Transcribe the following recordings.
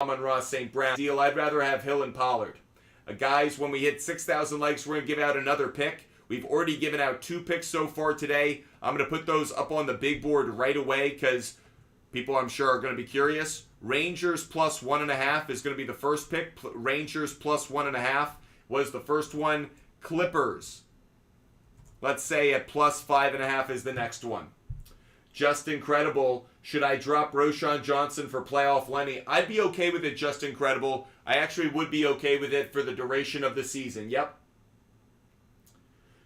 Amon-Ra St. Brown deal. I'd rather have Hill and Pollard. Guys, when we hit 6,000 likes, we're going to give out another pick. We've already given out 2 picks so far today. I'm going to put those up on the big board right away because people, I'm sure, are going to be curious. Rangers plus 1.5 is going to be the first pick. Rangers plus 1.5 was the first one. Clippers, let's say at plus 5.5 is the next one. Just incredible. Should I drop Roschon Johnson for playoff Lenny? I'd be okay with it, just incredible. I actually would be okay with it for the duration of the season. Yep.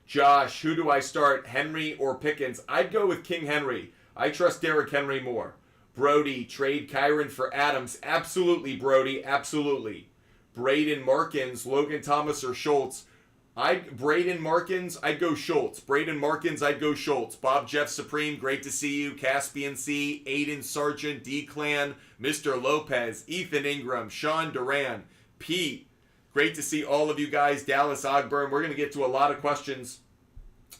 Josh, who do I start, Henry or Pickens? I'd go with King Henry. I trust Derrick Henry more. Brody, trade Kyron for Adams. Absolutely, Brody. Absolutely. Braden Markins, Logan Thomas or Schultz. Braden Markins, I'd go Schultz. Braden Markins, I'd go Schultz. Bob Jeff Supreme, great to see you. Caspian C, Aiden Sargent, D-Clan, Mr. Lopez, Ethan Ingram, Sean Duran, Pete. Great to see all of you guys. Dallas Ogburn. We're going to get to a lot of questions.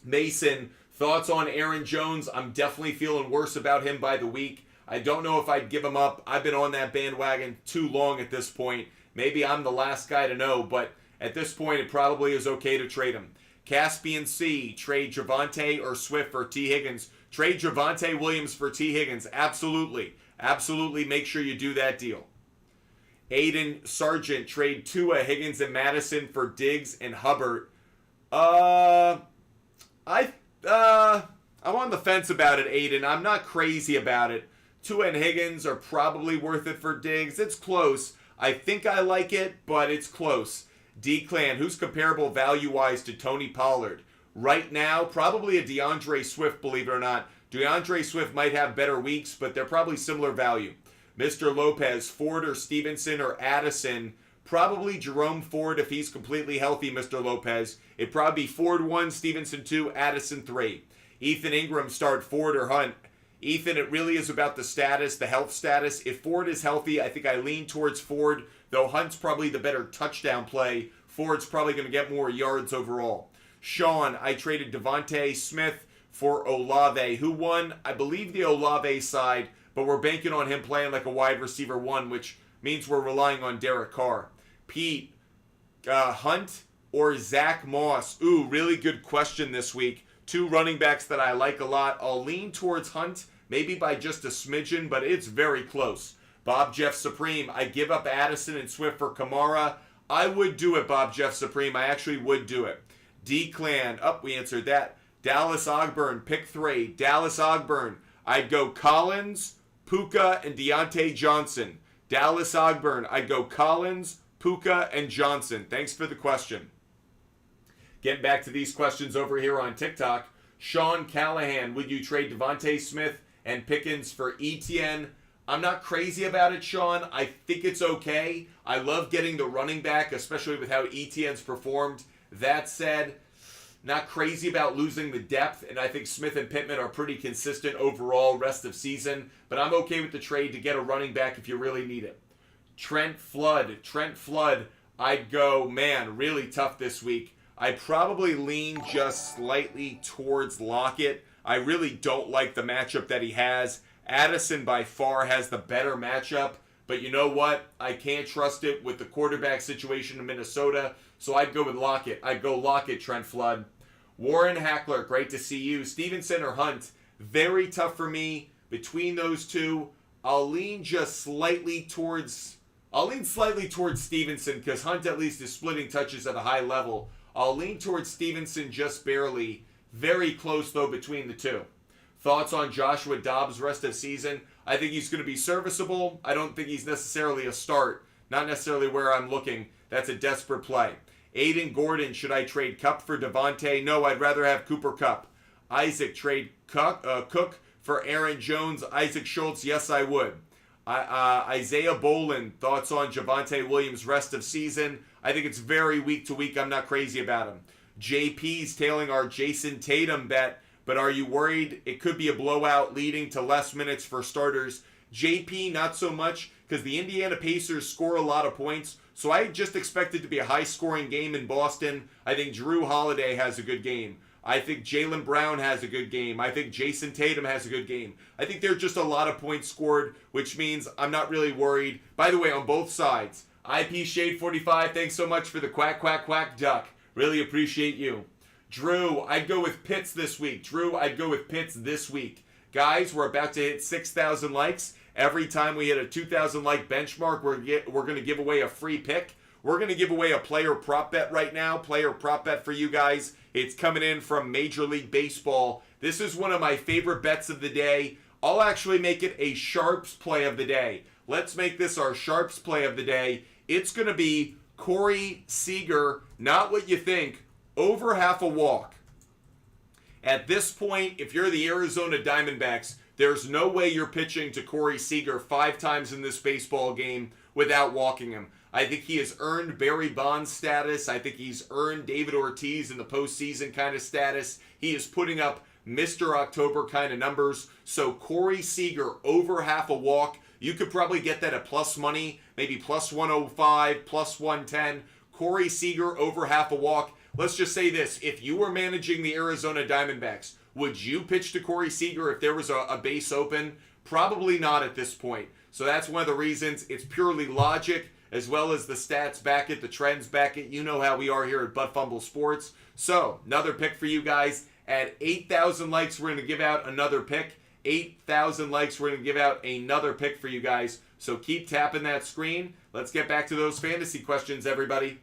Mason, thoughts on Aaron Jones? I'm definitely feeling worse about him by the week. I don't know if I'd give him up. I've been on that bandwagon too long at this point. Maybe I'm the last guy to know, but at this point, it probably is okay to trade him. Caspian C, trade Javonte or Swift for T. Higgins. Trade Javonte Williams for T. Higgins. Absolutely. Absolutely make sure you do that deal. Aiden Sargent, trade Tua, Higgins, and Madison for Diggs and Hubbard. I'm on the fence about it, Aiden. I'm not crazy about it. Tua and Higgins are probably worth it for Diggs. It's close. I think I like it, but it's close. D-Clan, who's comparable value-wise to Tony Pollard? Right now, probably a DeAndre Swift, believe it or not. DeAndre Swift might have better weeks, but they're probably similar value. Mr. Lopez, Ford or Stevenson or Addison? Probably Jerome Ford if he's completely healthy, Mr. Lopez. It'd probably be Ford 1, Stevenson 2, Addison 3. Ethan Ingram, start Ford or Hunt? Ethan, it really is about the status, the health status. If Ford is healthy, I think I lean towards Ford, though Hunt's probably the better touchdown play. Ford's probably going to get more yards overall. Sean, I traded Devontae Smith for Olave. Who won? I believe the Olave side, but we're banking on him playing like a wide receiver 1, which means we're relying on Derek Carr. Pete, Hunt or Zach Moss? Ooh, really good question this week. 2 running backs that I like a lot. I'll lean towards Hunt, maybe by just a smidgen, but it's very close. Bob Jeff Supreme, I give up Addison and Swift for Kamara. I would do it, Bob Jeff Supreme. I actually would do it. D-Clan, we answered that. Dallas Ogburn, pick 3. Dallas Ogburn, I'd go Collins, Puka, and Deontay Johnson. Dallas Ogburn, I'd go Collins, Puka, and Johnson. Thanks for the question. Getting back to these questions over here on TikTok. Sean Callahan, would you trade Devontae Smith and Pickens for Etienne? I'm not crazy about it, Sean. I think it's okay. I love getting the running back, especially with how Etienne's performed. That said, not crazy about losing the depth, and I think Smith and Pittman are pretty consistent overall rest of season, but I'm okay with the trade to get a running back if you really need it. Trent Flood, I'd go, man, really tough this week. I'd probably lean just slightly towards Lockett. I really don't like the matchup that he has. Addison by far has the better matchup, but you know what? I can't trust it with the quarterback situation in Minnesota, so I'd go with Lockett. I'd go Lockett, Trent Flood. Warren Hackler, great to see you. Stevenson or Hunt? Very tough for me. Between those two, I'll lean slightly towards Stevenson because Hunt at least is splitting touches at a high level. I'll lean towards Stevenson just barely. Very close, though, between the two. Thoughts on Joshua Dobbs rest of season? I think he's going to be serviceable. I don't think he's necessarily a start. Not necessarily where I'm looking. That's a desperate play. Aiden Gordon, should I trade Kupp for Devontae? No, I'd rather have Cooper Kupp. Isaac, trade Cook for Aaron Jones. Isaac Schultz, yes, I would. Isaiah Bolin, thoughts on Javonte Williams rest of season? I think it's very week to week. I'm not crazy about him. JP's tailing our Jason Tatum bet, but are you worried it could be a blowout leading to less minutes for starters? JP, not so much, because the Indiana Pacers score a lot of points, so I just expect it to be a high-scoring game in Boston. I think Drew Holiday has a good game. I think Jaylen Brown has a good game. I think Jason Tatum has a good game. I think there are just a lot of points scored, which means I'm not really worried. By the way, on both sides, IP Shade 45, thanks so much for the quack, quack, quack duck. Really appreciate you. Drew, I'd go with Pitts this week. Guys, we're about to hit 6,000 likes. Every time we hit a 2,000 like benchmark, we're going to give away a free pick. We're going to give away a player prop bet right now. Player prop bet for you guys. It's coming in from Major League Baseball. This is one of my favorite bets of the day. I'll actually make it a Sharps play of the day. Let's make this our Sharps play of the day. It's going to be Corey Seager, not what you think, over half a walk. At this point, if you're the Arizona Diamondbacks, there's no way you're pitching to Corey Seager 5 times in this baseball game without walking him. I think he has earned Barry Bonds status. I think he's earned David Ortiz in the postseason kind of status. He is putting up Mr. October kind of numbers. So Corey Seager over half a walk. You could probably get that at plus money, maybe plus 105, plus 110. Corey Seager over half a walk. Let's just say this. If you were managing the Arizona Diamondbacks, would you pitch to Corey Seager if there was a base open? Probably not at this point. So that's one of the reasons. It's purely logic, as well as the stats back it, the trends back it. You know how we are here at Butt Fumble Sports. So, another pick for you guys. At 8,000 likes, we're going to give out another pick. 8,000 likes, we're going to give out another pick for you guys. So keep tapping that screen. Let's get back to those fantasy questions, everybody.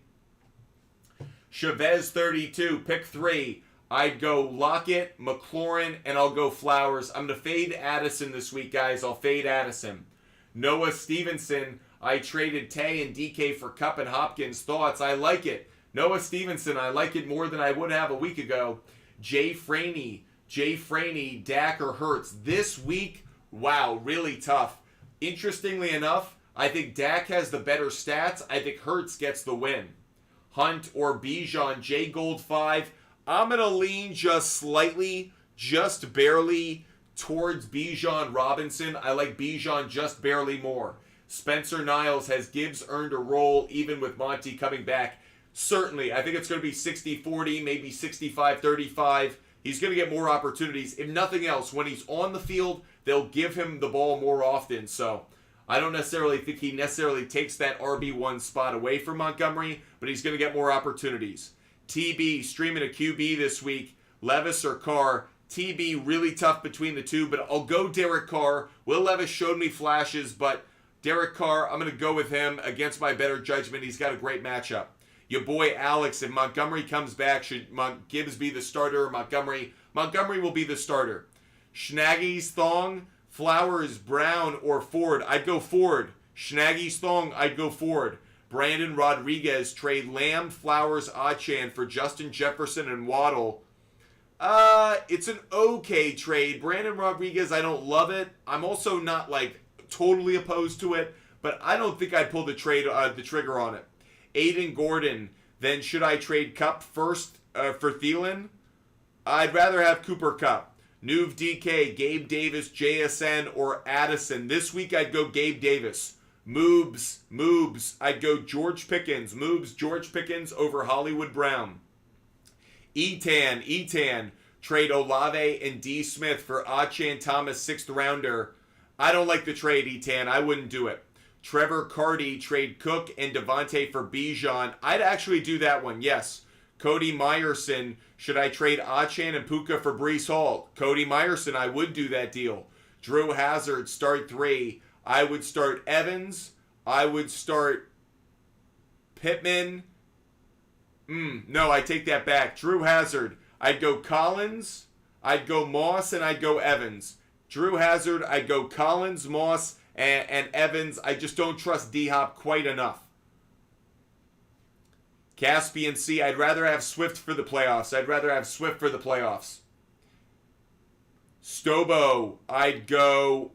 Chavez 32, pick 3. I'd go Lockett, McLaurin, and I'll go Flowers. I'm going to fade Addison this week, guys. I'll fade Addison. Noah Stevenson, I traded Tay and DK for Kupp and Hopkins. Thoughts? I like it. Noah Stevenson, I like it more than I would have a week ago. Jay Franey, Dak or Hurts. This week, wow, really tough. Interestingly enough, I think Dak has the better stats. I think Hurts gets the win. Hunt or Bijan, J Gold 5. I'm going to lean just slightly, just barely towards Bijan Robinson. I like Bijan just barely more. Spencer Niles, has Gibbs earned a role even with Monty coming back? Certainly. I think it's going to be 60-40, maybe 65-35. He's going to get more opportunities. If nothing else, when he's on the field, they'll give him the ball more often. So I don't necessarily think he necessarily takes that RB1 spot away from Montgomery, but he's going to get more opportunities. TB, streaming a QB this week. Levis or Carr? TB, really tough between the two, but I'll go Derek Carr. Will Levis showed me flashes, but Derek Carr, I'm going to go with him against my better judgment. He's got a great matchup. Your boy Alex, if Montgomery comes back, should Gibbs be the starter or Montgomery? Montgomery will be the starter. Schnaggy's Thong, Flowers, Brown, or Ford? I'd go Ford. Schnaggy's Thong, I'd go Ford. Brandon Rodriguez, trade Lamb, Flowers, Achan for Justin Jefferson and Waddle. It's an okay trade. Brandon Rodriguez, I don't love it. I'm also not like totally opposed to it, but I don't think I'd pull the trigger on it. Aiden Gordon, then should I trade Kupp first for Thielen? I'd rather have Cooper Kupp. Nuve DK, Gabe Davis, JSN, or Addison. This week I'd go Gabe Davis. Moobs. I'd go George Pickens. George Pickens over Hollywood Brown. Etan, trade Olave and D. Smith for Achan Thomas 6th rounder. I don't like the trade, Etan. I wouldn't do it. Trevor Carty, trade Cook and Devontae for Bijan. I'd actually do that one, yes. Cody Meyerson, should I trade Achan and Puka for Breece Hall? Cody Meyerson, I would do that deal. Drew Hazard, start 3. I would start Evans. I would start Pittman. No, I take that back. Drew Hazard. I'd go Collins. I'd go Moss, and I'd go Evans. Drew Hazard, I'd go Collins, Moss, and Evans. I just don't trust D-Hop quite enough. Caspian C, I'd rather have Swift for the playoffs. Stobo, I'd go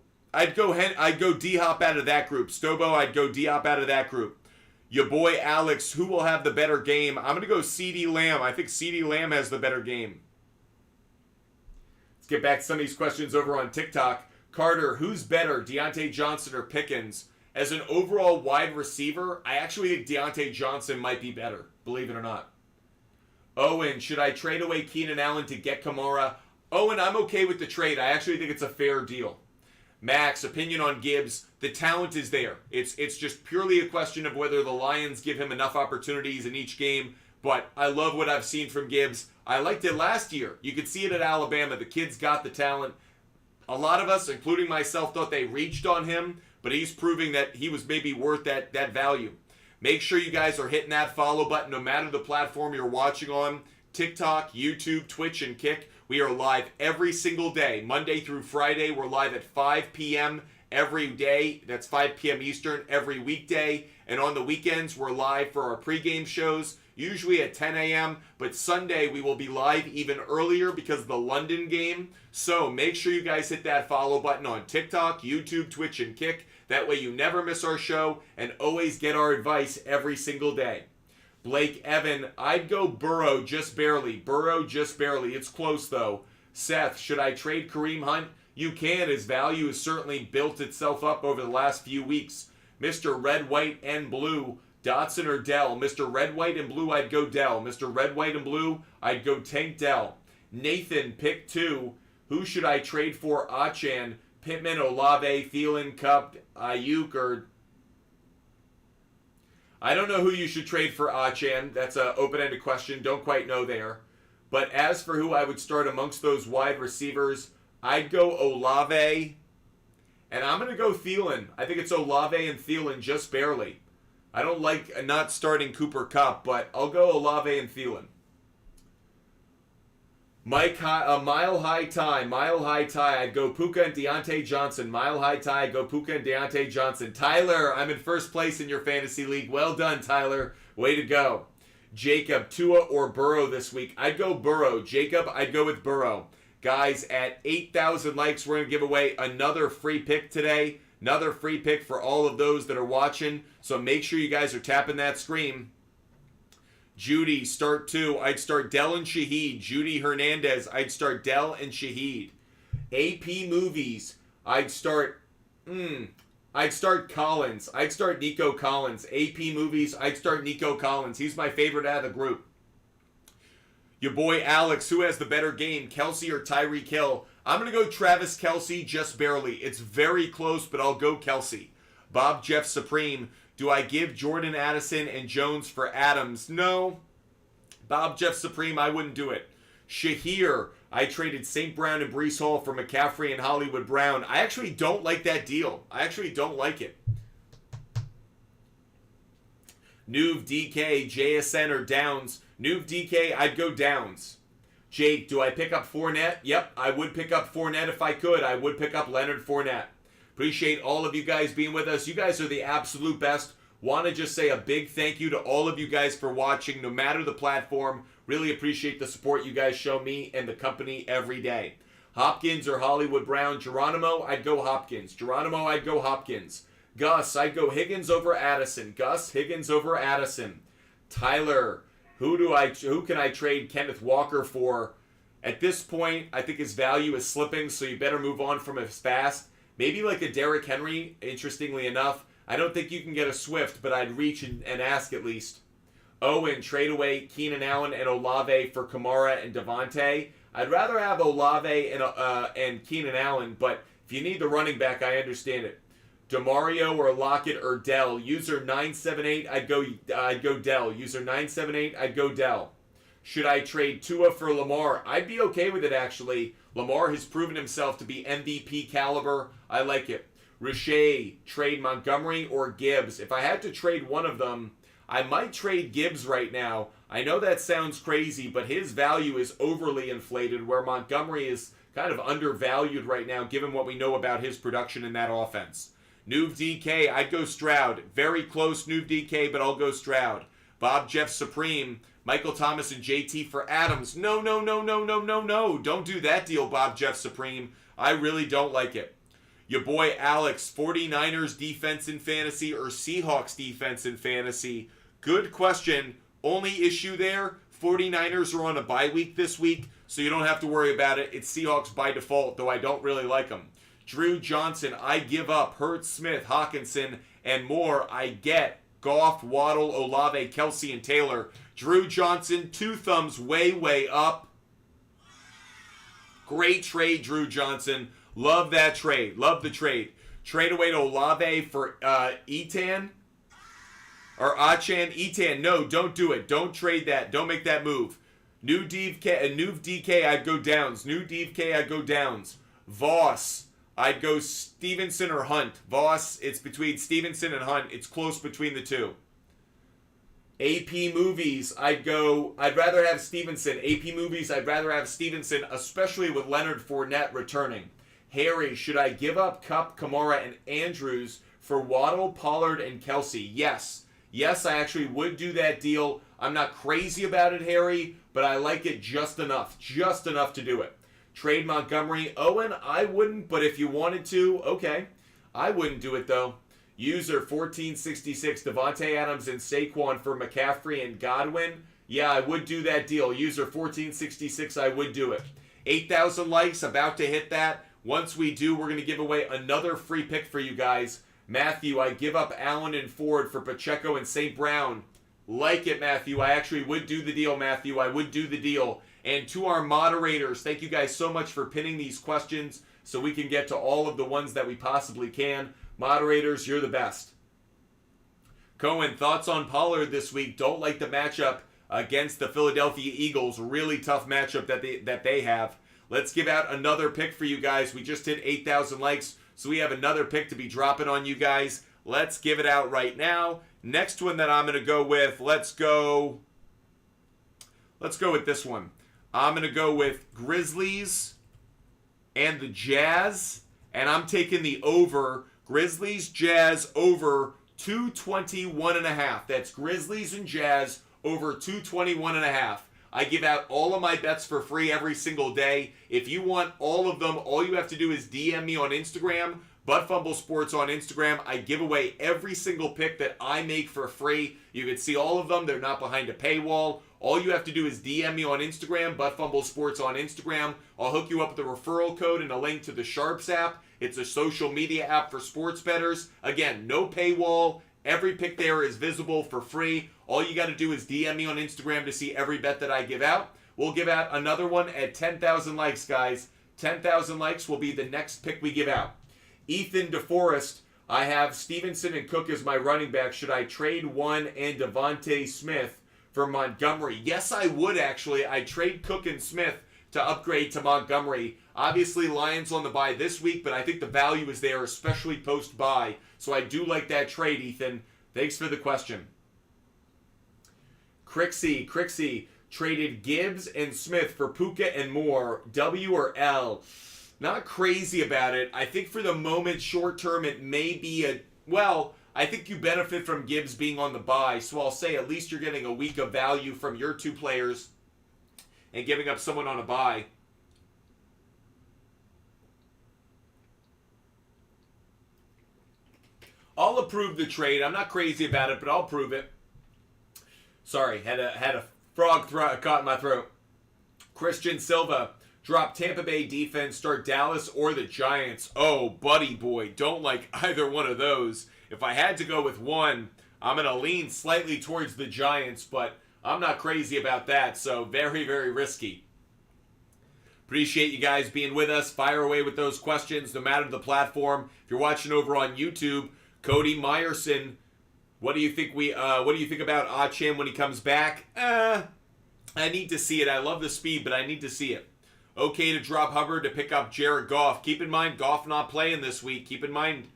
D-Hop out of that group. Stobo, I'd go D-Hop out of that group. Your boy Alex, who will have the better game? I'm going to go CeeDee Lamb. I think CeeDee Lamb has the better game. Let's get back to some of these questions over on TikTok. Carter, who's better, Deontay Johnson or Pickens? As an overall wide receiver, I actually think Deontay Johnson might be better, believe it or not. Owen, should I trade away Keenan Allen to get Kamara? Owen, I'm okay with the trade. I actually think it's a fair deal. Max, opinion on Gibbs. The talent is there. It's just purely a question of whether the Lions give him enough opportunities in each game. But I love what I've seen from Gibbs. I liked it last year. You could see it at Alabama. The kid's got the talent. A lot of us, including myself, thought they reached on him, but he's proving that he was maybe worth that value. Make sure you guys are hitting that follow button no matter the platform you're watching on. TikTok, YouTube, Twitch, and Kick. We are live every single day. Monday through Friday, we're live at 5 p.m. every day. That's 5 p.m. Eastern every weekday. And on the weekends, we're live for our pregame shows, usually at 10 a.m. But Sunday, we will be live even earlier because of the London game. So make sure you guys hit that follow button on TikTok, YouTube, Twitch, and Kick. That way you never miss our show and always get our advice every single day. Blake Evan, I'd go Burrow just barely. Burrow just barely. It's close though. Seth, should I trade Kareem Hunt? You can. His value has certainly built itself up over the last few weeks. Mr. Red, White, and Blue, Dotson or Dell? Mr. Red, White, and Blue, I'd go Dell. Mr. Red, White, and Blue, I'd go Tank Dell. Nathan, pick 2. Who should I trade for? Achan, Pittman, Olave, Thielen, Cup, Ayuk, or... I don't know who you should trade for Achan. That's an open-ended question. Don't quite know there. But as for who I would start amongst those wide receivers, I'd go Olave, and I'm going to go Thielen. I think it's Olave and Thielen just barely. I don't like not starting Cooper Kupp, but I'll go Olave and Thielen. Mile High Tie. I'd go Puka and Deontay Johnson. Mile High Tie, I'd go Puka and Deontay Johnson. Tyler, I'm in first place in your fantasy league. Well done, Tyler. Way to go. Jacob, Tua or Burrow this week? I'd go Burrow. Jacob, I'd go with Burrow. Guys, at 8,000 likes, we're going to give away another free pick today. Another free pick for all of those that are watching. So make sure you guys are tapping that screen. Judy, start 2. I'd start Dell and Shaheed. Judy Hernandez, I'd start Dell and Shaheed. AP Movies, I'd start Collins. I'd start Nico Collins. AP Movies, I'd start Nico Collins. He's my favorite out of the group. Your boy Alex, who has the better game, Kelsey or Tyreek Hill? I'm going to go Travis Kelsey just barely. It's very close, but I'll go Kelsey. Bob Jeff Supreme, do I give Jordan Addison and Jones for Adams? No. Bob Jeff Supreme, I wouldn't do it. Shahir, I traded St. Brown and Breece Hall for McCaffrey and Hollywood Brown. I actually don't like that deal. I actually don't like it. Nuve DK, JSN or Downs? Nuve DK, I'd go Downs. Jake, do I pick up Fournette? Yep, I would pick up Fournette if I could. I would pick up Leonard Fournette. Appreciate all of you guys being with us. You guys are the absolute best. Want to just say a big thank you to all of you guys for watching, no matter the platform. Really appreciate the support you guys show me and the company every day. Hopkins or Hollywood Brown? Geronimo, I'd go Hopkins. Geronimo, I'd go Hopkins. Gus, I'd go Higgins over Addison. Gus, Higgins over Addison. Tyler, who can I trade Kenneth Walker for? At this point, I think his value is slipping, so you better move on from him fast. Maybe like a Derrick Henry, interestingly enough. I don't think you can get a Swift, but I'd reach and ask at least. Owen, trade away Keenan Allen and Olave for Kamara and Devontae. I'd rather have Olave and Keenan Allen, but if you need the running back, I understand it. DeMario or Lockett or Dell? User 978, I'd go Dell. User 978, I'd go Dell. Should I trade Tua for Lamar? I'd be okay with it, actually. Lamar has proven himself to be MVP caliber. I like it. Riche, trade Montgomery or Gibbs? If I had to trade one of them, I might trade Gibbs right now. I know that sounds crazy, but his value is overly inflated, where Montgomery is kind of undervalued right now, given what we know about his production in that offense. Nuve DK, I'd go Stroud. Very close, Nuve DK, but I'll go Stroud. Bob Jeff Supreme, Michael Thomas and JT for Adams. No. Don't do that deal, Bob Jeff Supreme. I really don't like it. Your boy Alex, 49ers defense in fantasy or Seahawks defense in fantasy? Good question. Only issue there, 49ers are on a bye week this week, so you don't have to worry about it. It's Seahawks by default, though I don't really like them. Drew Johnson, I give up Hurts, Smith, Hawkinson, and more. I get Goff, Waddle, Olave, Kelsey, and Taylor. Drew Johnson, 2 thumbs way, way up. Great trade, Drew Johnson. Love that trade. Love the trade. Trade away to Olave for Etan. Or Achan. Etan, no, don't do it. Don't trade that. Don't make that move. New DK, I'd go downs. New DK, I'd go downs. Voss, I'd go Stevenson or Hunt. Voss, it's between Stevenson and Hunt. It's close between the two. AP movies, I'd rather have Stevenson. AP movies, I'd rather have Stevenson, especially with Leonard Fournette returning. Harry, should I give up Kupp, Kamara, and Andrews for Waddle, Pollard, and Kelsey? Yes. Yes, I actually would do that deal. I'm not crazy about it, Harry, but I like it just enough. Just enough to do it. Trade Montgomery. Owen, I wouldn't, but if you wanted to, okay. I wouldn't do it, though. User 1466, Devontae Adams and Saquon for McCaffrey and Godwin. Yeah, I would do that deal. User 1466, I would do it. 8,000 likes, about to hit that. Once we do, we're going to give away another free pick for you guys. Matthew, I give up Allen and Ford for Pacheco and St. Brown. Like it, Matthew. I actually would do the deal, Matthew. I would do the deal. And to our moderators, thank you guys so much for pinning these questions so we can get to all of the ones that we possibly can. Moderators, you're the best. Cohen, thoughts on Pollard this week? Don't like the matchup against the Philadelphia Eagles. Really tough matchup that they have. Let's give out another pick for you guys. We just hit 8,000 likes, so we have another pick to be dropping on you guys. Let's give it out right now. Next one that I'm going to go with, let's go with this one. I'm going to go with Grizzlies and the Jazz, and I'm taking the over. Grizzlies, Jazz, over 221.5. That's Grizzlies and Jazz, over 221.5. I give out all of my bets for free every single day. If you want all of them, all you have to do is DM me on Instagram, Butt Fumble Sports on Instagram. I give away every single pick that I make for free. You can see all of them. They're not behind a paywall. All you have to do is DM me on Instagram, Butt Fumble Sports on Instagram. I'll hook you up with a referral code and a link to the Sharps app. It's a social media app for sports bettors. Again, no paywall. Every pick there is visible for free. All you got to do is DM me on Instagram to see every bet that I give out. We'll give out another one at 10,000 likes, guys. 10,000 likes will be the next pick we give out. Ethan DeForest, I have Stevenson and Cook as my running back. Should I trade one and Devontae Smith for Montgomery? Yes, I would actually. I'd trade Cook and Smith to upgrade to Montgomery. Obviously, Lions on the bye this week, but I think the value is there, especially post-bye. So I do like that trade, Ethan. Thanks for the question. Crixie traded Gibbs and Smith for Puka and Moore. W or L? Not crazy about it. I think for the moment, short term, it may be I think you benefit from Gibbs being on the bye. So I'll say at least you're getting a week of value from your two players and giving up someone on a bye. I'll approve the trade. I'm not crazy about it, but I'll approve it. Sorry, had a frog caught in my throat. Christian Silva, drop Tampa Bay defense, start Dallas or the Giants. Oh, buddy boy, don't like either one of those. If I had to go with one, I'm going to lean slightly towards the Giants, but I'm not crazy about that, so very, very risky. Appreciate you guys being with us. Fire away with those questions, no matter the platform. If you're watching over on YouTube, Cody Meyerson, what do you think about Achan when he comes back? I need to see it. I love the speed, but I need to see it. Okay to drop Hubbard to pick up Jared Goff. Keep in mind, Goff not playing this week. Keep in mind,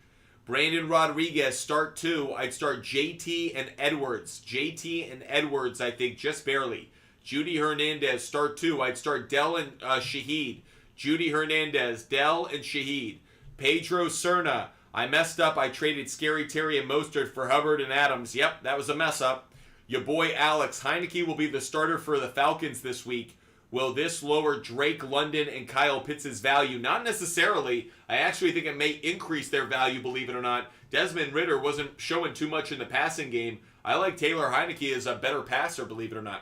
Brandon Rodriguez, start 2. I'd start JT and Edwards. JT and Edwards, I think, just barely. Judy Hernandez, start 2. I'd start Dell and Shaheed. Judy Hernandez, Dell and Shaheed. Pedro Cerna. I messed up. I traded Scary Terry and Mostert for Hubbard and Adams. Yep, that was a mess up. Your boy Alex. Heineke will be the starter for the Falcons this week. Will this lower Drake London and Kyle Pitts' value? Not necessarily. I actually think it may increase their value, believe it or not. Desmond Ridder wasn't showing too much in the passing game. I like Taylor Heineke as a better passer, believe it or not.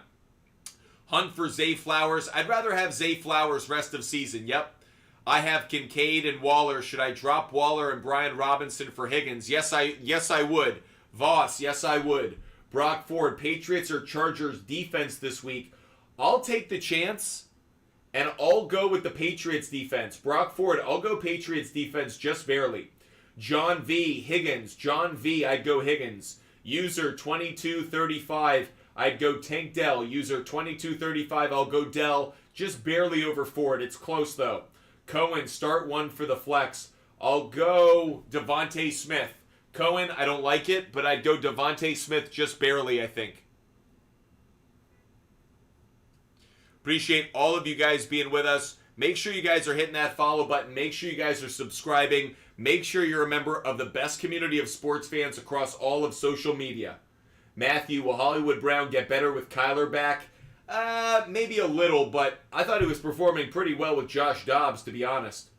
Hunt for Zay Flowers. I'd rather have Zay Flowers rest of season. Yep. I have Kincaid and Waller. Should I drop Waller and Brian Robinson for Higgins? Yes, I would. Voss, yes, I would. Brock Ford, Patriots or Chargers defense this week. I'll take the chance, and I'll go with the Patriots defense. Brock Ford, I'll go Patriots defense just barely. John V, Higgins. John V, I'd go Higgins. User 2235, I'd go Tank Dell. User 2235, I'll go Dell. Just barely over Ford. It's close, though. Cohen, start one for the flex. I'll go Devontae Smith. Cohen, I don't like it, but I'd go Devontae Smith just barely, I think. Appreciate all of you guys being with us. Make sure you guys are hitting that follow button. Make sure you guys are subscribing. Make sure you're a member of the best community of sports fans across all of social media. Matthew, will Hollywood Brown get better with Kyler back? Maybe a little, but I thought he was performing pretty well with Josh Dobbs, to be honest.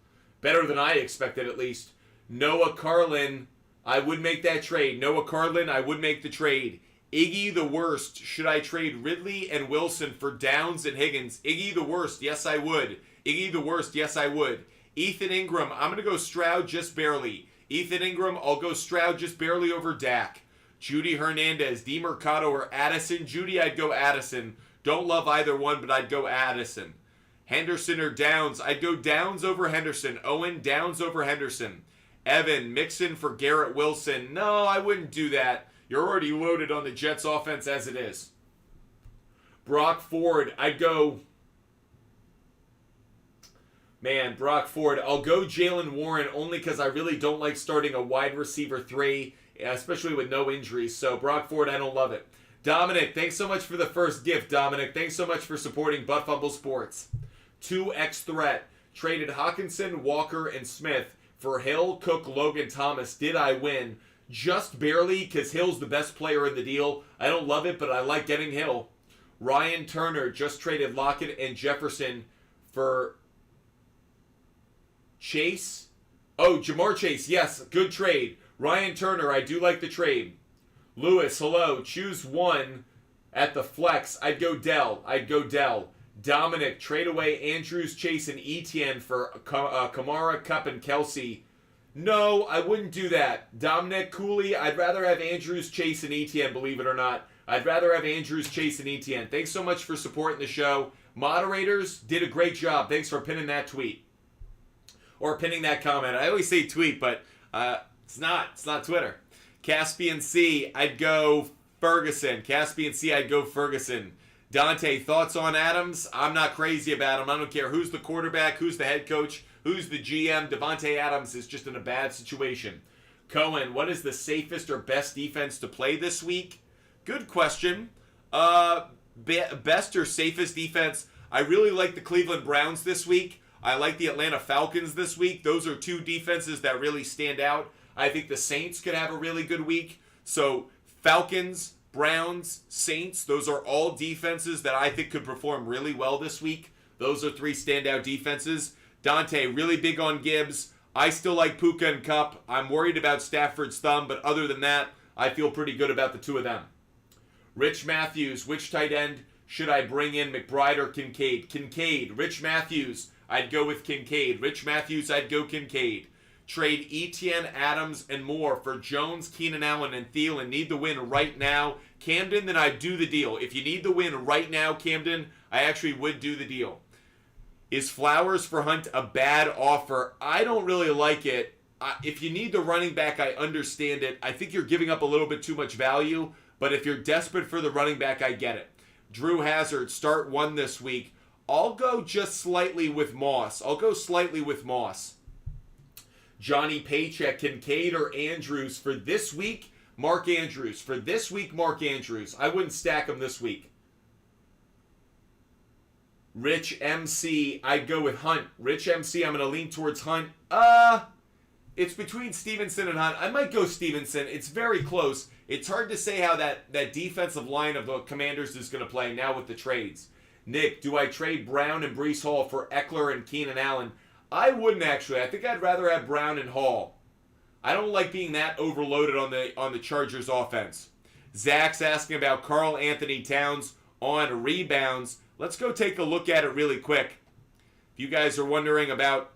Better than I expected, at least. Noah Carlin, I would make that trade. Noah Carlin, I would make the trade. Iggy the worst. Should I trade Ridley and Wilson for Downs and Higgins? Iggy the worst. Yes, I would. Iggy the worst. Yes, I would. Ethan Ingram, I'm going to go Stroud just barely. Ethan Ingram, I'll go Stroud just barely over Dak. Judy Hernandez, DeMercado or Addison? Judy, I'd go Addison. Don't love either one, but I'd go Addison. Henderson or Downs? I'd go Downs over Henderson. Owen, Downs over Henderson. Evan, Mixon for Garrett Wilson. No, I wouldn't do that. You're already loaded on the Jets offense as it is. Brock Ford, I'd go... Man, Brock Ford, I'll go Jalen Warren only because I really don't like starting a wide receiver 3, especially with no injuries. So, Brock Ford, I don't love it. Dominic, thanks so much for the first gift, Dominic. Thanks so much for supporting Butt Fumble Sports. 2x threat. Traded Hawkinson, Walker, and Smith for Hill, Cook, Logan Thomas. Did I win? Just barely, because Hill's the best player in the deal. I don't love it, but I like getting Hill. Ryan Turner just traded Lockett and Jefferson for Chase. Oh, Jamar Chase. Yes, good trade. Ryan Turner, I do like the trade. Lewis, hello. Choose one at the flex. I'd go Dell. Dominic, trade away Andrews, Chase, and Etienne for Kamara, Kupp, and Kelsey. No, I wouldn't do that. Dominic, Cooley, I'd rather have Andrews, Chase, and Etienne, believe it or not. I'd rather have Andrews, Chase, and Etienne. Thanks so much for supporting the show. Moderators did a great job. Thanks for pinning that tweet. Or pinning that comment. I always say tweet, but it's not. It's not Twitter. Caspian C, I'd go Ferguson. Dante, thoughts on Adams? I'm not crazy about him. I don't care who's the quarterback, who's the head coach, who's the GM. Devontae Adams is just in a bad situation. Cohen, what is the safest or best defense to play this week? Good question. Best or safest defense? I really like the Cleveland Browns this week. I like the Atlanta Falcons this week. Those are two defenses that really stand out. I think the Saints could have a really good week. So Falcons, Browns, Saints, those are all defenses that I think could perform really well this week. Those are three standout defenses. Dante, really big on Gibbs. I still like Puka and Kupp. I'm worried about Stafford's thumb, but other than that, I feel pretty good about the two of them. Rich Matthews, which tight end should I bring in, McBride or Kincaid? Kincaid. Rich Matthews, I'd go with Kincaid. Rich Matthews, I'd go Kincaid. Trade Etienne, Adams, and Moore for Jones, Keenan Allen, and Thielen. Need the win right now. Camden, then I'd do the deal. If you need the win right now, Camden, I actually would do the deal. Is Flowers for Hunt a bad offer? I don't really like it. If you need the running back, I understand it. I think you're giving up a little bit too much value, but if you're desperate for the running back, I get it. Drew Hazard, start one this week. I'll go just slightly with Moss. Johnny Paycheck, Kincaid or Andrews for this week? Mark Andrews. I wouldn't stack him this week. Rich MC, I'd go with Hunt. Rich MC, I'm going to lean towards Hunt. It's between Stevenson and Hunt. I might go Stevenson. It's very close. It's hard to say how that defensive line of the Commanders is going to play now with the trades. Nick, do I trade Brown and Breece Hall for Eckler and Keenan Allen? I wouldn't actually. I think I'd rather have Brown and Hall. I don't like being that overloaded on the Chargers offense. Zach's asking about Karl Anthony Towns on rebounds. Let's go take a look at it really quick. If you guys are wondering about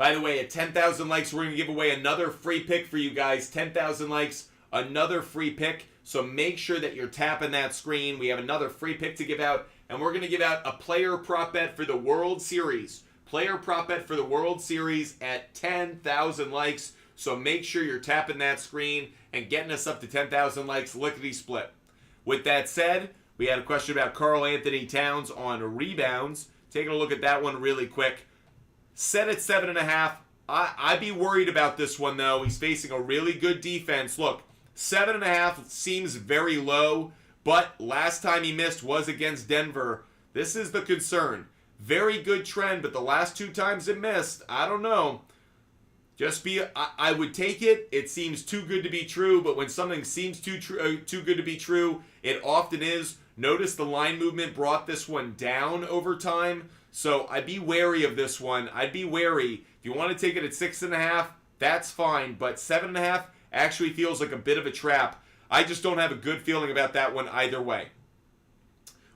By the way, at 10,000 likes, we're going to give away another free pick for you guys. 10,000 likes, another free pick. So make sure that you're tapping that screen. We have another free pick to give out. And we're going to give out a player prop bet for the World Series. Player prop bet for the World Series at 10,000 likes. So make sure you're tapping that screen and getting us up to 10,000 likes, lickety-split. With that said, we had a question about Karl Anthony Towns on rebounds. Taking a look at that one really quick. Set at 7.5. I'd be worried about this one, though. He's facing a really good defense. Look, 7.5 seems very low, but last time he missed was against Denver. This is the concern. Very good trend, but the last 2 times it missed, I don't know. I would take it. It seems too good to be true, but when something seems too good to be true, it often is. Notice the line movement brought this one down over time, so I'd be wary of this one. I'd be wary. If you want to take it at 6.5, that's fine, but 7.5 actually feels like a bit of a trap. I just don't have a good feeling about that one either way.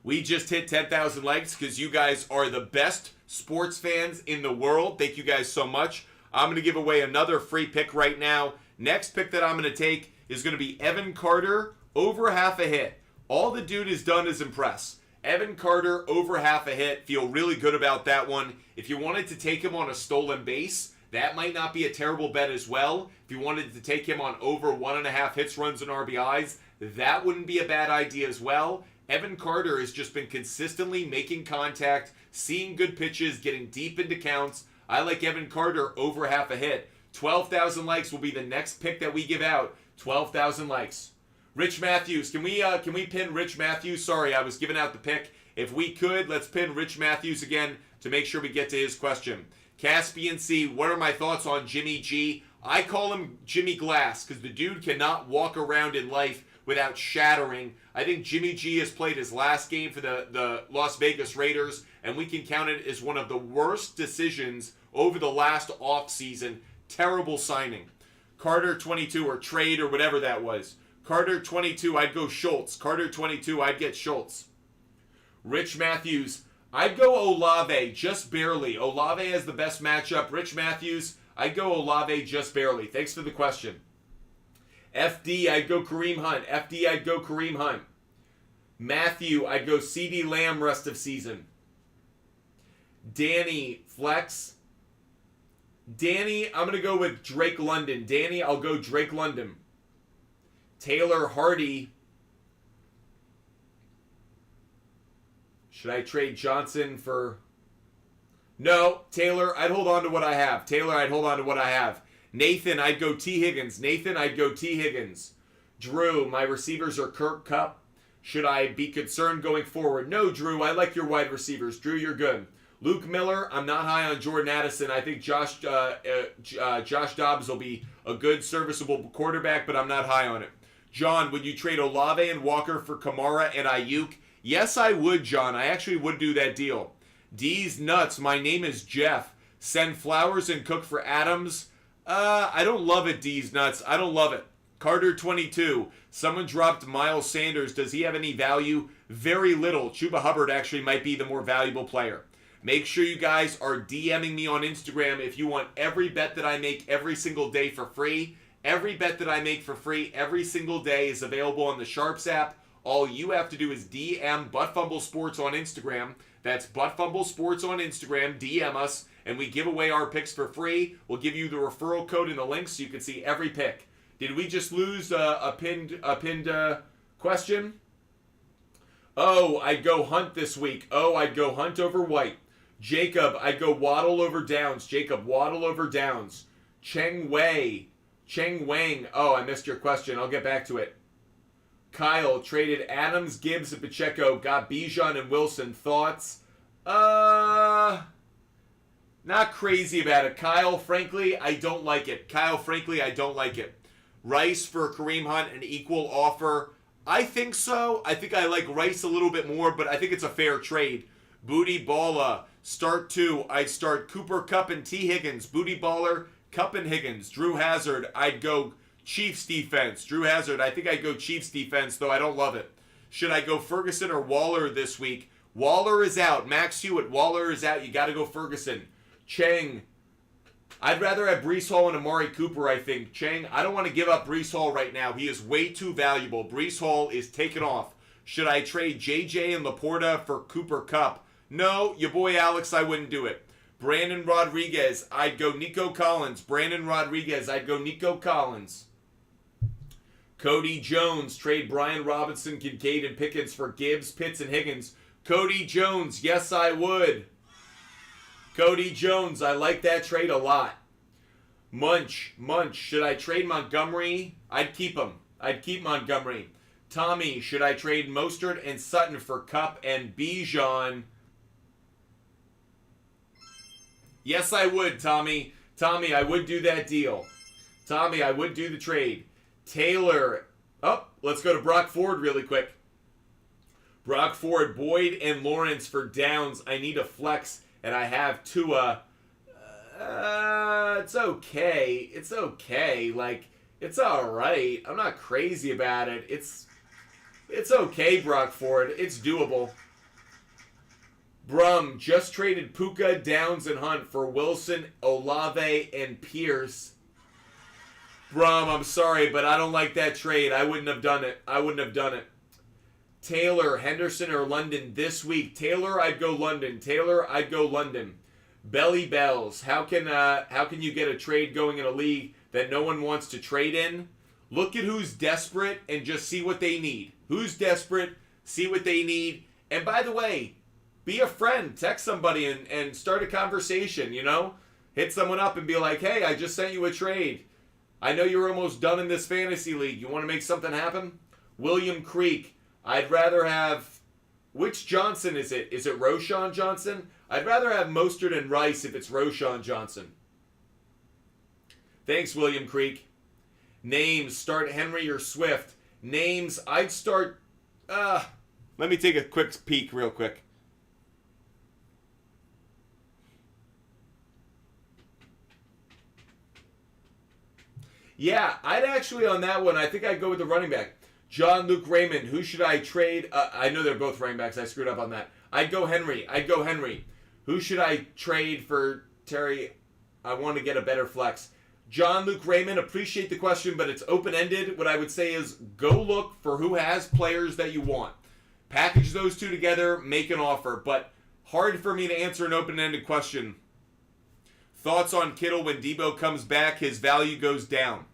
We just hit 10,000 likes because you guys are the best sports fans in the world. Thank you guys so much. I'm going to give away another free pick right now. Next pick that I'm going to take is going to be Evan Carter over half a hit. All the dude has done is impress. Evan Carter over half a hit. Feel really good about that one. If you wanted to take him on a stolen base, that might not be a terrible bet as well. If you wanted to take him on over 1.5 hits, runs, and RBIs, that wouldn't be a bad idea as well. Evan Carter has just been consistently making contact, seeing good pitches, getting deep into counts. I like Evan Carter over half a hit. 12,000 likes will be the next pick that we give out. 12,000 likes. Rich Matthews, can we pin Rich Matthews? Sorry, I was giving out the pick. If we could, let's pin Rich Matthews again to make sure we get to his question. Caspian C, what are my thoughts on Jimmy G? I call him Jimmy Glass because the dude cannot walk around in life without shattering. I think Jimmy G has played his last game for the Las Vegas Raiders, and we can count it as one of the worst decisions over the last offseason. Terrible signing. Carter 22 or trade or whatever that was. Carter 22, I'd go Schultz. Carter 22, I'd get Schultz. Rich Matthews, I'd go Olave just barely. Olave has the best matchup. Rich Matthews, I'd go Olave just barely. Thanks for the question. FD, I'd go Kareem Hunt. FD, I'd go Kareem Hunt. Matthew, I'd go CeeDee Lamb rest of season. Danny, flex. Danny, I'm going to go with Drake London. Danny, I'll go Drake London. Taylor Hardy. Should I trade Johnson for... No, Taylor, I'd hold on to what I have. Taylor, I'd hold on to what I have. Nathan, I'd go T. Higgins. Nathan, I'd go T. Higgins. Drew, my receivers are Kirk Kupp. Should I be concerned going forward? No, Drew, I like your wide receivers. Drew, you're good. Luke Miller, I'm not high on Jordan Addison. I think Josh Dobbs will be a good, serviceable quarterback, but I'm not high on it. John, would you trade Olave and Walker for Kamara and Ayuk? Yes, I would, John. I actually would do that deal. D's nuts. My name is Jeff. Send Flowers and Cook for Adams. I don't love it, D's nuts. I don't love it. Carter 22. Someone dropped Miles Sanders. Does he have any value? Very little. Chuba Hubbard actually might be the more valuable player. Make sure you guys are DMing me on Instagram if you want every bet that I make every single day for free. Every bet that I make for free every single day is available on the Sharps app. All you have to do is DM Butt Fumble Sports on Instagram. That's Butt Fumble Sports on Instagram. DM us, and we give away our picks for free. We'll give you the referral code and the link so you can see every pick. Did we just lose a pinned question? Oh, I'd go Hunt this week. Oh, I'd go Hunt over White. Jacob, I'd go Waddle over Downs. Jacob, Waddle over Downs. Cheng Wang. Oh, I missed your question. I'll get back to it. Kyle, traded Adams, Gibbs, and Pacheco. Got Bijan and Wilson. Thoughts? Not crazy about it. Kyle, frankly, I don't like it. Rice for Kareem Hunt, an equal offer. I think so. I think I like Rice a little bit more, but I think it's a fair trade. Booty Balla, start 2. I'd start Cooper Kupp and T. Higgins. Booty Baller, Kupp and Higgins. Drew Hazard, I'd go Chiefs defense. Drew Hazard, I think I'd go Chiefs defense, though I don't love it. Should I go Ferguson or Waller this week? Waller is out. Max Hewitt, Waller is out. You got to go Ferguson. Cheng, I'd rather have Breece Hall and Amari Cooper, I think. Chang, I don't want to give up Breece Hall right now. He is way too valuable. Breece Hall is taken off. Should I trade JJ and Laporta for Cooper Kupp? No, your boy Alex, I wouldn't do it. Brandon Rodriguez, I'd go Nico Collins. Brandon Rodriguez, I'd go Nico Collins. Cody Jones, trade Brian Robinson, Kincaid, and Pickens for Gibbs, Pitts, and Higgins. Cody Jones, yes, I would. Cody Jones, I like that trade a lot. Munch, should I trade Montgomery? I'd keep him. I'd keep Montgomery. Tommy, should I trade Mostert and Sutton for Kupp and Bijan? Yes, I would, Tommy. Tommy, I would do that deal. Tommy, I would do the trade. Taylor. Oh, let's go to Brock Ford really quick. Brock Ford, Boyd, and Lawrence for Downs. I need a flex, and I have Tua. It's okay. It's okay. Like, it's all right. I'm not crazy about it. It's okay, Brock Ford. It's doable. Brum just traded Puka, Downs, and Hunt for Wilson, Olave, and Pierce. Brum, I'm sorry, but I don't like that trade. I wouldn't have done it. I wouldn't have done it. Taylor, Henderson, or London this week. Taylor, I'd go London. Taylor, I'd go London. Belly Bells, how can you get a trade going in a league that no one wants to trade in? Look at who's desperate and just see what they need. Who's desperate, see what they need. And by the way, be a friend. Text somebody and start a conversation, you know? Hit someone up and be like, hey, I just sent you a trade. I know you're almost done in this fantasy league. You want to make something happen? William Creek, I'd rather have... Which Johnson is it? Is it Roshan Johnson? I'd rather have Mostert and Rice if it's Roshan Johnson. Thanks, William Creek. Names, start Henry or Swift. Names, I'd start... let me take a quick peek real quick. Yeah, I'd actually on that one, I think I'd go with the running back. John Luke Raymond, who should I trade? I know they're both running backs. I screwed up on that. I'd go Henry. Who should I trade for Terry? I want to get a better flex. John Luke Raymond, appreciate the question, but it's open-ended. What I would say is go look for who has players that you want. Package those two together, make an offer. But hard for me to answer an open-ended question. Thoughts on Kittle when Debo comes back, his value goes down.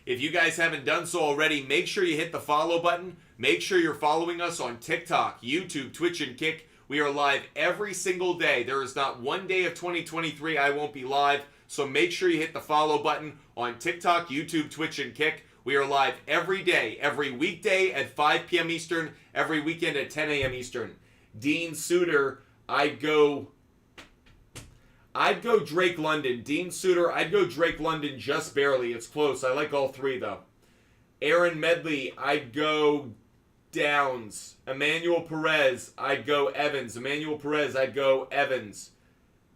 If you guys haven't done so already, make sure you hit the follow button. Make sure you're following us on TikTok, YouTube, Twitch, and Kick. We are live every single day. There is not one day of 2023 I won't be live. So make sure you hit the follow button on TikTok, YouTube, Twitch, and Kick. We are live every day, every weekday at 5 p.m. Eastern, every weekend at 10 a.m. Eastern. Dean Suter, I'd go Drake London. Dean Suter, I'd go Drake London just barely. It's close. I like all three, though. Aaron Medley, I'd go Downs. Emmanuel Perez, I'd go Evans. Emmanuel Perez, I'd go Evans.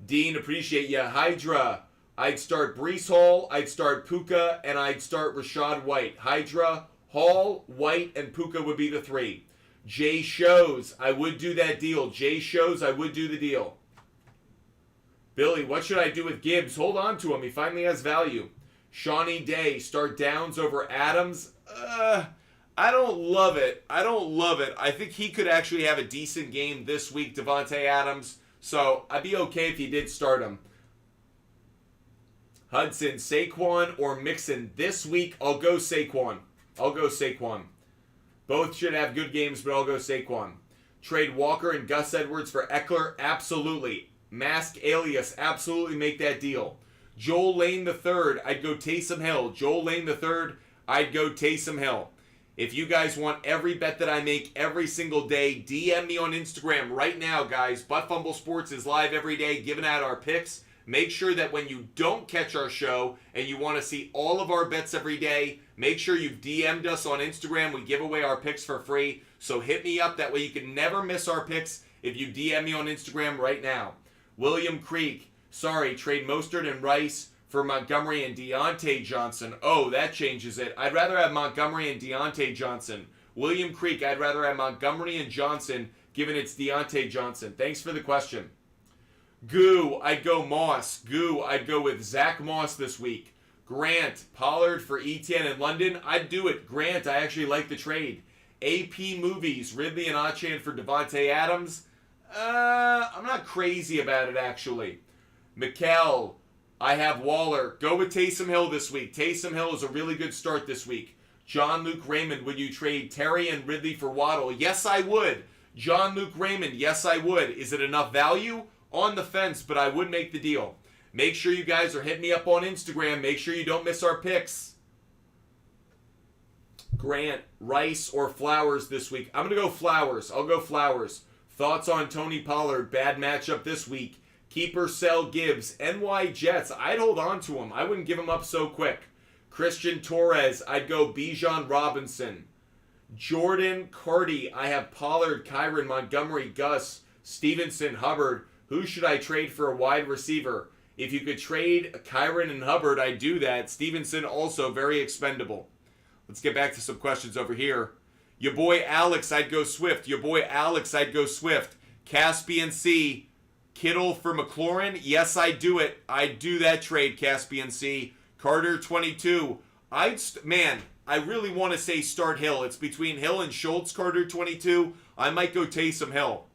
Dean, appreciate ya. Hydra, I'd start Breece Hall, I'd start Puka, and I'd start Rashad White. Hydra, Hall, White, and Puka would be the three. Jay Shows, I would do that deal. Jay Shows, I would do the deal. Billy, what should I do with Gibbs? Hold on to him. He finally has value. Shawnee Day, start Downs over Adams. I don't love it. I think he could actually have a decent game this week, Devontae Adams. So I'd be okay if he did start him. Hudson, Saquon, or Mixon. This week, I'll go Saquon. Both should have good games, but I'll go Saquon. Trade Walker and Gus Edwards for Eckler? Absolutely. Mask Alias, absolutely make that deal. Joel Lane III, I'd go Taysom Hill. Joel Lane III, I'd go Taysom Hill. If you guys want every bet that I make every single day, DM me on Instagram right now, guys. Butt Fumble Sports is live every day, giving out our picks. Make sure that when you don't catch our show and you want to see all of our bets every day, make sure you've DM'd us on Instagram. We give away our picks for free. So hit me up. That way you can never miss our picks if you DM me on Instagram right now. William Creek, sorry, trade Mostert and Rice for Montgomery and Deontay Johnson. Oh, that changes it. I'd rather have Montgomery and Deontay Johnson. William Creek, I'd rather have Montgomery and Johnson, given it's Deontay Johnson. Thanks for the question. Goo, I'd go Moss. Goo, I'd go with Zach Moss this week. Grant, Pollard for ETN in London. I'd do it. Grant, I actually like the trade. AP Movies, Ridley and Achan for Devontae Adams. I'm not crazy about it, actually. Mikkel, I have Waller. Go with Taysom Hill this week. Taysom Hill is a really good start this week. John Luke Raymond, would you trade Terry and Ridley for Waddle? Yes, I would. John Luke Raymond, yes, I would. Is it enough value? On the fence, but I would make the deal. Make sure you guys are hitting me up on Instagram. Make sure you don't miss our picks. Grant, Rice or Flowers this week? I'm going to go Flowers. I'll go Flowers. Thoughts on Tony Pollard? Bad matchup this week. Keeper, sell, Gibbs. NY Jets. I'd hold on to him. I wouldn't give him up so quick. Christian Torres. I'd go Bijan Robinson. Jordan Carty. I have Pollard, Kyron, Montgomery, Gus, Stevenson, Hubbard. Who should I trade for a wide receiver? If you could trade Kyron and Hubbard, I'd do that. Stevenson also very expendable. Let's get back to some questions over here. Your boy Alex, I'd go Swift. Your boy Alex, I'd go Swift. Caspian C. Kittle for McLaurin. Yes, I'd do it. I'd do that trade, Caspian C. Carter 22. Man, I really want to say start Hill. It's between Hill and Schultz, Carter 22. I might go Taysom Hill.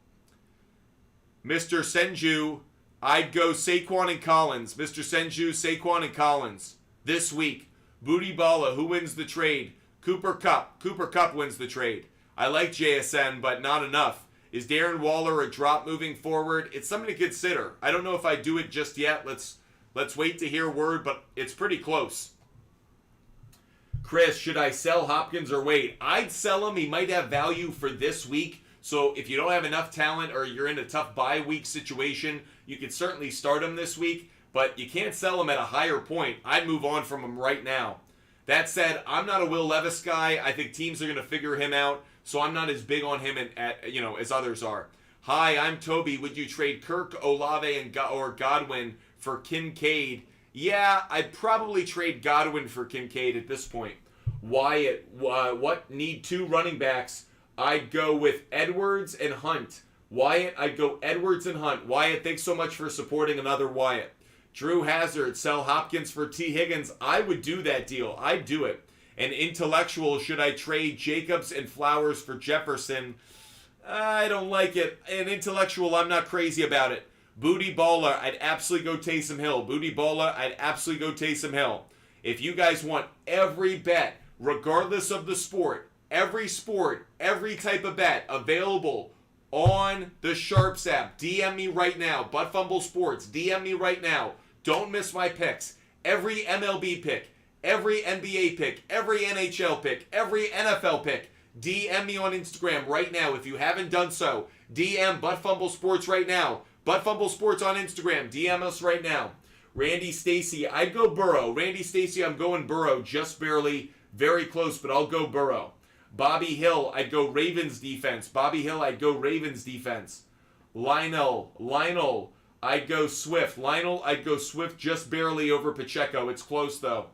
Mr. Senju, I'd go Saquon and Collins. Mr. Senju, Saquon and Collins. This week. Booty Balla, who wins the trade? Cooper Kupp. Cooper Kupp wins the trade. I like JSN, but not enough. Is Darren Waller a drop moving forward? It's something to consider. I don't know if I do it just yet. Let's wait to hear word, but it's pretty close. Chris, should I sell Hopkins or wait? I'd sell him. He might have value for this week. So if you don't have enough talent or you're in a tough bye week situation, you could certainly start him this week, but you can't sell him at a higher point. I'd move on from him right now. That said, I'm not a Will Levis guy. I think teams are going to figure him out, so I'm not as big on him as others are. Hi, I'm Toby. Would you trade Kirk, Olave, or Godwin for Kincaid? Yeah, I'd probably trade Godwin for Kincaid at this point. Wyatt, what? Need two running backs? I'd go with Edwards and Hunt. Wyatt, I'd go Edwards and Hunt. Wyatt, thanks so much for supporting another Wyatt. Drew Hazard, sell Hopkins for T. Higgins. I would do that deal. I'd do it. And Intellectual, should I trade Jacobs and Flowers for Jefferson? I don't like it. And Intellectual, I'm not crazy about it. Booty Baller, I'd absolutely go Taysom Hill. Booty Baller, I'd absolutely go Taysom Hill. If you guys want every bet, regardless of the sport, every type of bet available on the Sharps app. DM me right now. Butt Fumble Sports. DM me right now. Don't miss my picks. Every MLB pick, every NBA pick, every NHL pick, every NFL pick. DM me on Instagram right now. If you haven't done so, DM Butt Fumble Sports right now. Butt Fumble Sports on Instagram. DM us right now. Randy Stacy, I'd go Burrow. Randy Stacy, I'm going Burrow. Just barely. Very close, but I'll go Burrow. Bobby Hill, I'd go Ravens defense. Bobby Hill, I'd go Ravens defense. Lionel, I'd go Swift. Lionel, I'd go Swift just barely over Pacheco. It's close, though.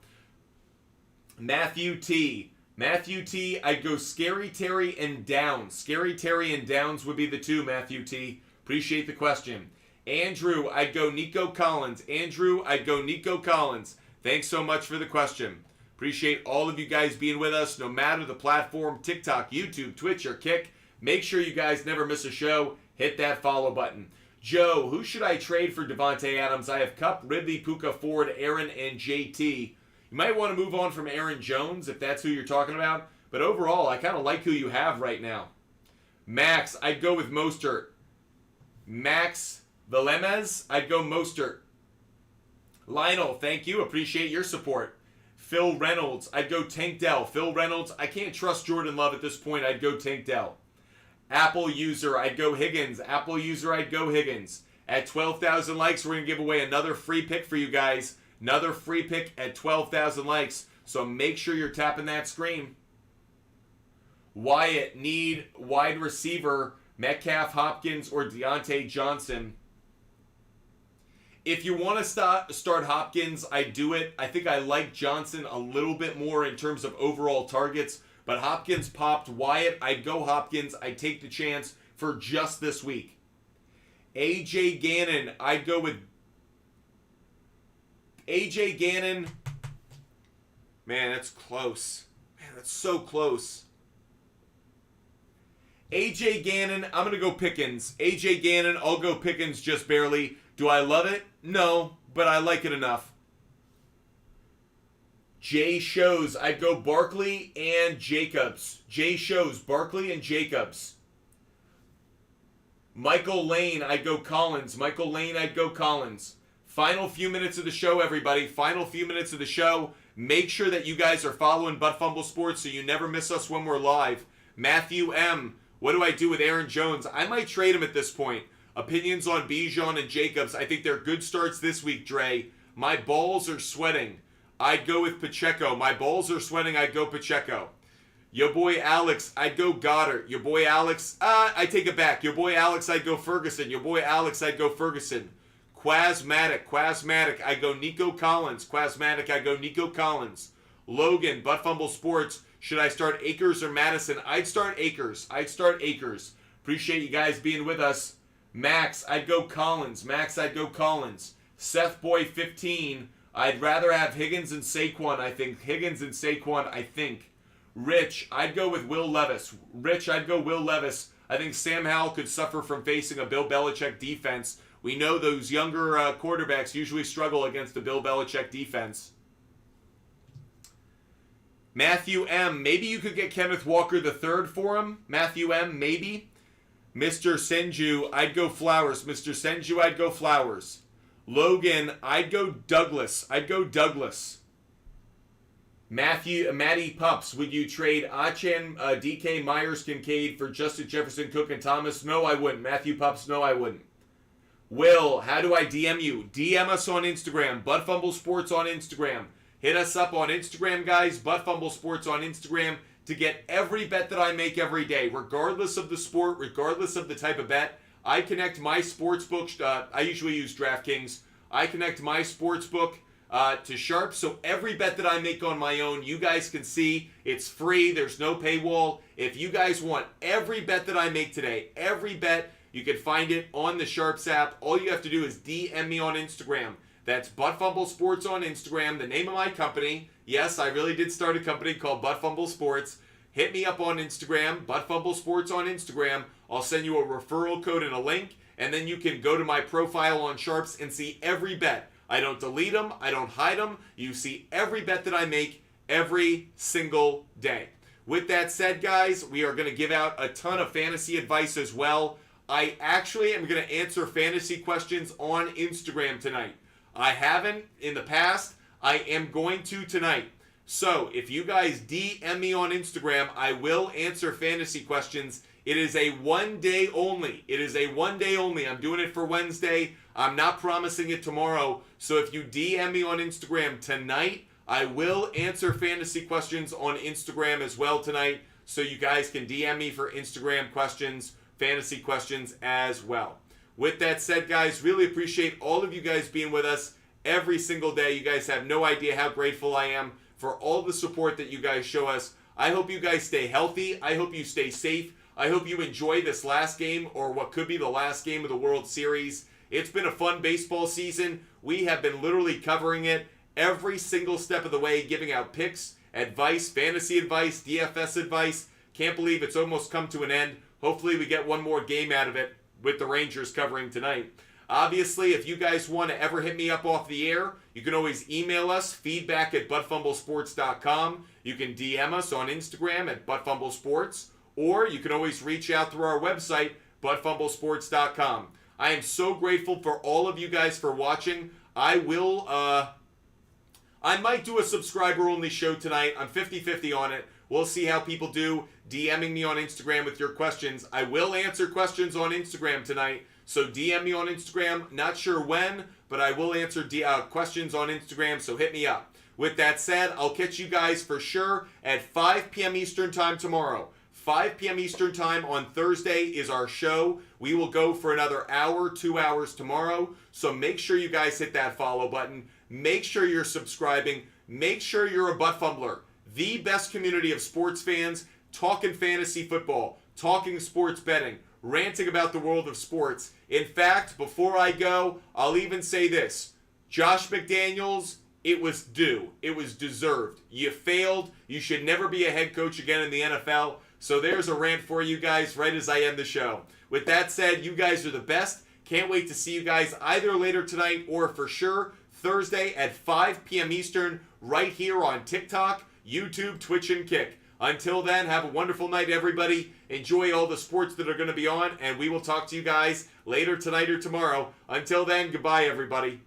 Matthew T, I'd go Scary Terry and Downs. Scary Terry and Downs would be the two, Matthew T. Appreciate the question. Andrew, I'd go Nico Collins. Andrew, I'd go Nico Collins. Thanks so much for the question. Appreciate all of you guys being with us, no matter the platform, TikTok, YouTube, Twitch, or Kick. Make sure you guys never miss a show. Hit that follow button. Joe, who should I trade for Devontae Adams? I have Kupp, Ridley, Puka, Ford, Aaron, and JT. You might want to move on from Aaron Jones if that's who you're talking about. But overall, I kind of like who you have right now. Max, I'd go with Mostert. Max Villemes, I'd go Mostert. Lionel, thank you. Appreciate your support. Phil Reynolds, I'd go Tank Dell. Phil Reynolds, I can't trust Jordan Love at this point. I'd go Tank Dell. Apple user, I'd go Higgins. Apple user, I'd go Higgins. At 12,000 likes, we're going to give away another free pick for you guys. Another free pick at 12,000 likes. So make sure you're tapping that screen. Wyatt, need wide receiver, Metcalf, Hopkins, or Deontay Johnson. If you want to start Hopkins, I do it. I think I like Johnson a little bit more in terms of overall targets. But Hopkins popped. Wyatt, I'd go Hopkins. I'd take the chance for just this week. AJ Gannon, I'd go with AJ Gannon. Man, that's close. Man, that's so close. AJ Gannon, I'm going to go Pickens. AJ Gannon, I'll go Pickens just barely. Do I love it? No, but I like it enough. Jay shows, I'd go Barkley and Jacobs. Jay shows, Barkley and Jacobs. Michael Lane, I'd go Collins. Michael Lane, I'd go Collins. Final few minutes of the show, everybody. Final few minutes of the show. Make sure that you guys are following Butt Fumble Sports so you never miss us when we're live. Matthew M., what do I do with Aaron Jones? I might trade him at this point. Opinions on Bijan and Jacobs. I think they're good starts this week, Dre. My balls are sweating. I'd go with Pacheco. My balls are sweating. I'd go Pacheco. Your boy Alex, I'd go Goddard. Your boy Alex, I take it back. Your boy Alex, I'd go Ferguson. Your boy Alex, I'd go Ferguson. Quasmatic, I'd go Nico Collins. Quasmatic, I'd go Nico Collins. Logan, Butt Fumble Sports, should I start Akers or Madison? I'd start Akers. Appreciate you guys being with us. Max, I'd go Collins. I'd go Collins. Seth Boy 15, I'd rather have Higgins and Saquon, I think. Rich, I'd go with Will Levis. I think Sam Howell could suffer from facing a Bill Belichick defense. We know those younger quarterbacks usually struggle against the Bill Belichick defense. Matthew M., maybe you could get Kenneth Walker III for him. Matthew M., maybe. Mr. Senju, I'd go Flowers. Logan, I'd go Douglas. Matty Pups, would you trade Achan, DK, Myers, Kincaid for Justin Jefferson, Cook, and Thomas? No, I wouldn't. Matthew Pups, no, I wouldn't. Will, how do I DM you? DM us on Instagram. Butt Fumble Sports on Instagram. Hit us up on Instagram, guys. Butt Fumble Sports on Instagram to get every bet that I make every day, regardless of the sport, regardless of the type of bet. I connect my sportsbook. I usually use DraftKings. I connect my sportsbook to Sharp, so every bet that I make on my own, you guys can see. It's free. There's no paywall. If you guys want every bet that I make today, every bet, you can find it on the Sharps app. All you have to do is DM me on Instagram. That's Butt Fumble Sports on Instagram, the name of my company. Yes, I really did start a company called Butt Fumble Sports. Hit me up on Instagram, Butt Fumble Sports on Instagram. I'll send you a referral code and a link, and then you can go to my profile on Sharps and see every bet. I don't delete them. I don't hide them. You see every bet that I make every single day. With that said, guys, we are going to give out a ton of fantasy advice as well. I actually am going to answer fantasy questions on Instagram tonight. I haven't in the past. I am going to tonight. So if you guys DM me on Instagram, I will answer fantasy questions. It is a one day only. I'm doing it for Wednesday. I'm not promising it tomorrow. So if you DM me on Instagram tonight, I will answer fantasy questions on Instagram as well tonight. So you guys can DM me for Instagram questions, fantasy questions as well. With that said, guys, really appreciate all of you guys being with us every single day. You guys have no idea how grateful I am for all the support that you guys show us. I hope you guys stay healthy. I hope you stay safe. I hope you enjoy this last game, or what could be the last game of the World Series. It's been a fun baseball season. We have been literally covering it every single step of the way, giving out picks, advice, fantasy advice, DFS advice. Can't believe it's almost come to an end. Hopefully we get one more game out of it with the Rangers covering tonight. Obviously, if you guys want to ever hit me up off the air, you can always email us, feedback@buttfumblesports.com. You can DM us on Instagram at buttfumblesports, or you can always reach out through our website, buttfumblesports.com. I am so grateful for all of you guys for watching. I might do a subscriber-only show tonight. I'm 50-50 on it. We'll see how people do DMing me on Instagram with your questions. I will answer questions on Instagram tonight, so DM me on Instagram. Not sure when, but I will answer questions on Instagram, so hit me up. With that said, I'll catch you guys for sure at 5 p.m. Eastern Time tomorrow. 5 p.m. Eastern Time on Thursday is our show. We will go for another hour, 2 hours tomorrow, so make sure you guys hit that follow button. Make sure you're subscribing. Make sure you're a Butt Fumbler. The best community of sports fans talking fantasy football, talking sports betting, ranting about the world of sports. In fact, before I go, I'll even say this. Josh McDaniels, it was due. It was deserved. You failed. You should never be a head coach again in the NFL. So there's a rant for you guys right as I end the show. With that said, you guys are the best. Can't wait to see you guys either later tonight or for sure Thursday at 5 p.m. Eastern right here on TikTok, YouTube, Twitch, and Kick. Until then, have a wonderful night, everybody. Enjoy all the sports that are going to be on, and we will talk to you guys later tonight or tomorrow. Until then, goodbye, everybody.